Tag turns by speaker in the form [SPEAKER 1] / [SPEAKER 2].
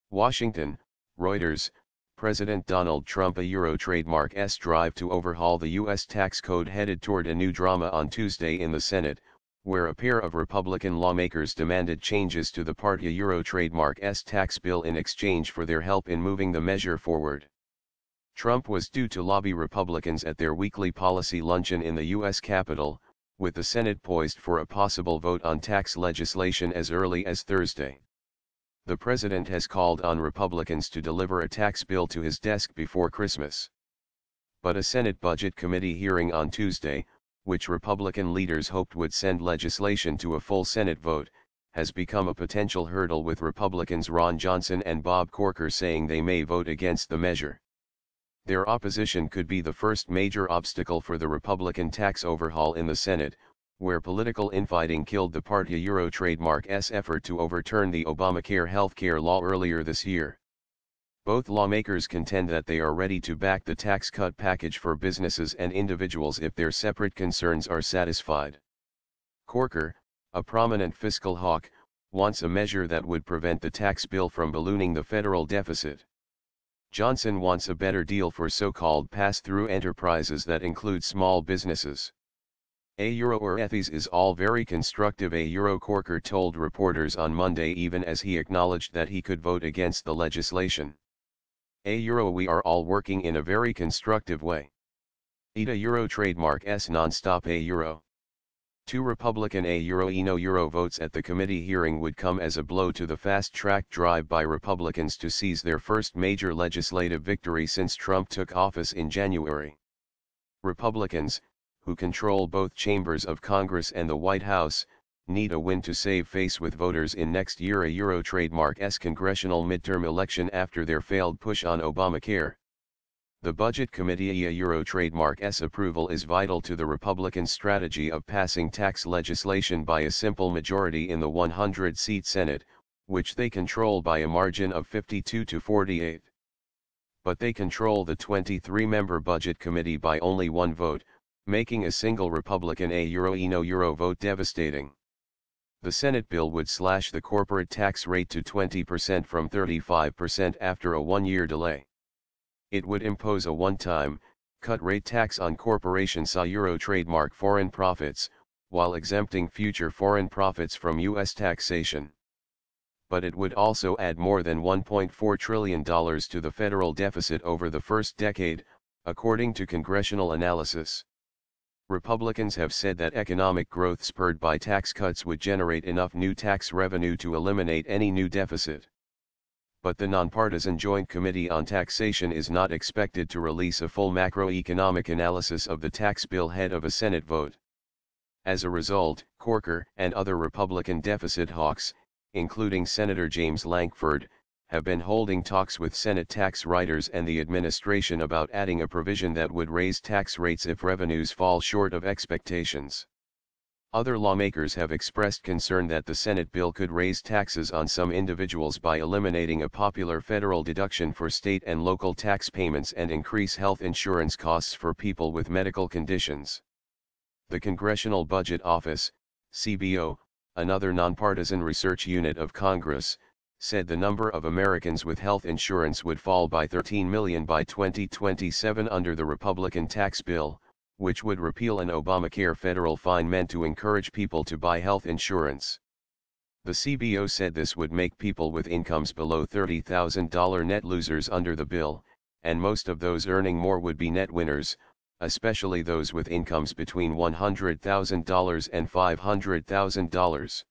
[SPEAKER 1] Washington, Reuters, President Donald Trump trademark S drive to overhaul the U.S. tax code headed toward a new drama on Tuesday in the Senate, where a pair of Republican lawmakers demanded changes to the party trademark S tax bill in exchange for their help in moving the measure forward. Trump was due to lobby Republicans at their weekly policy luncheon in the U.S. Capitol, with the Senate poised for a possible vote on tax legislation as early as Thursday. The president has called on Republicans to deliver a tax bill to his desk before Christmas. But a Senate Budget Committee hearing on Tuesday, which Republican leaders hoped would send legislation to a full Senate vote, has become a potential hurdle, with Republicans Ron Johnson and Bob Corker saying they may vote against the measure. Their opposition could be the first major obstacle for the Republican tax overhaul in the Senate, where political infighting killed the party trademark S effort to overturn the Obamacare healthcare law earlier this year. Both lawmakers contend that they are ready to back the tax cut package for businesses and individuals if their separate concerns are satisfied. Corker, a prominent fiscal hawk, wants a measure that would prevent the tax bill from ballooning the federal deficit. Johnson wants a better deal for so-called pass-through enterprises that include small businesses. Ethies is all very constructive, Corker told reporters on Monday, even as he acknowledged that he could vote against the legislation. We are all working in a very constructive way. ETA trademark S non-stop Two Republican no votes at the committee hearing would come as a blow to the fast-track drive by Republicans to seize their first major legislative victory since Trump took office in January. Republicans, who control both chambers of Congress and the White House, need a win to save face with voters in next year trademark S congressional midterm election after their failed push on Obamacare. The Budget Committee trademark S approval is vital to the Republican strategy of passing tax legislation by a simple majority in the 100-seat Senate, which they control by a margin of 52 to 48. But they control the 23-member Budget Committee by only one vote, making a single Republican no vote devastating. The Senate bill would slash the corporate tax rate to 20% from 35% after a one-year delay. It would impose a one-time, cut-rate tax on corporations trademark foreign profits, while exempting future foreign profits from U.S. taxation. But it would also add more than $1.4 trillion to the federal deficit over the first decade, according to congressional analysis. Republicans have said that economic growth spurred by tax cuts would generate enough new tax revenue to eliminate any new deficit. But the nonpartisan Joint Committee on Taxation is not expected to release a full macroeconomic analysis of the tax bill ahead of a Senate vote. As a result, Corker and other Republican deficit hawks, including Senator James Lankford, have been holding talks with Senate tax writers and the administration about adding a provision that would raise tax rates if revenues fall short of expectations. Other lawmakers have expressed concern that the Senate bill could raise taxes on some individuals by eliminating a popular federal deduction for state and local tax payments and increase health insurance costs for people with medical conditions. The Congressional Budget Office, CBO, another nonpartisan research unit of Congress, said the number of Americans with health insurance would fall by 13 million by 2027 under the Republican tax bill, which would repeal an Obamacare federal fine meant to encourage people to buy health insurance. The CBO said this would make people with incomes below $30,000 net losers under the bill, and most of those earning more would be net winners, especially those with incomes between $100,000 and $500,000.